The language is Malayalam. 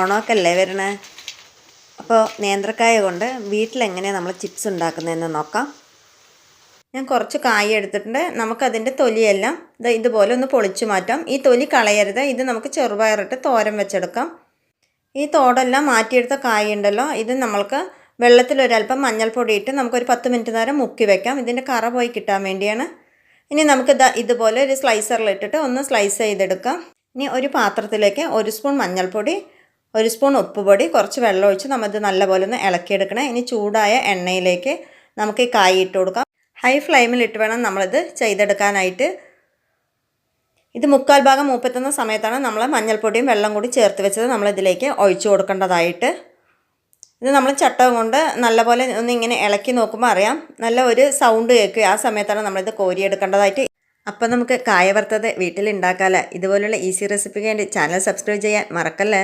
ഓണമൊക്കെ അല്ലേ വരണേ. അപ്പോൾ നേന്ത്രക്കായ കൊണ്ട് വീട്ടിലെങ്ങനെയാണ് നമ്മൾ ചിപ്സ് ഉണ്ടാക്കുന്നതെന്ന് നോക്കാം. ഞാൻ കുറച്ച് കായ എടുത്തിട്ടുണ്ട്. നമുക്കതിൻ്റെ തൊലിയെല്ലാം ഇതുപോലെ ഒന്ന് പൊളിച്ചു മാറ്റാം. ഈ തൊലി കളയരുത്. ഇത് നമുക്ക് ചെറുപയറിട്ട് തോരൻ വെച്ചെടുക്കാം. ഈ തോടെല്ലാം മാറ്റിയെടുത്ത കായ ഉണ്ടല്ലോ, ഇത് നമ്മൾക്ക് വെള്ളത്തിലൊരല്പം മഞ്ഞൾപ്പൊടി ഇട്ട് നമുക്കൊരു 10 മിനിറ്റ് നേരം മുക്കി വെക്കാം. ഇതിൻ്റെ കറ പോയി കിട്ടാൻ വേണ്ടിയാണ്. ഇനി നമുക്ക് ഇതുപോലെ ഒരു സ്ലൈസറിലിട്ടിട്ട് ഒന്ന് സ്ലൈസ് ചെയ്തെടുക്കാം. ഇനി ഒരു പാത്രത്തിലേക്ക് 1 സ്പൂൺ മഞ്ഞൾപ്പൊടി, 1 സ്പൂൺ ഉപ്പുപൊടി, കുറച്ച് വെള്ളം ഒഴിച്ച് നമ്മളിത് നല്ലപോലെ ഒന്ന് ഇളക്കിയെടുക്കണം. ഇനി ചൂടായ എണ്ണയിലേക്ക് നമുക്ക് ഈ കായ ഇട്ട് കൊടുക്കാം. ഹൈ ഫ്ലെയിമിലിട്ട് വേണം നമ്മളിത് ചെയ്തെടുക്കാനായിട്ട്. ഇത് 1/4 ഭാഗം മൂപ്പെത്തുന്ന സമയത്താണ് നമ്മൾ മഞ്ഞൾപ്പൊടിയും വെള്ളം കൂടി ചേർത്ത് വെച്ചത് നമ്മളിതിലേക്ക് ഒഴിച്ചു കൊടുക്കേണ്ടതായിട്ട്. ഇത് നമ്മൾ ചട്ടകം കൊണ്ട് നല്ലപോലെ ഒന്ന് ഇങ്ങനെ ഇളക്കി നോക്കുമ്പോൾ അറിയാം, നല്ല ഒരു സൗണ്ട് കേൾക്കുക. ആ സമയത്താണ് നമ്മളിത് കോരിയെടുക്കേണ്ടതായിട്ട്. അപ്പം നമുക്ക് കായ വറുത്തത് വീട്ടിൽ ഉണ്ടാക്കാമല്ലോ. ഇതുപോലുള്ള ഈസി റെസിപ്പിക്ക് വേണ്ടി ചാനൽ സബ്സ്ക്രൈബ് ചെയ്യാൻ മറക്കല്ലേ.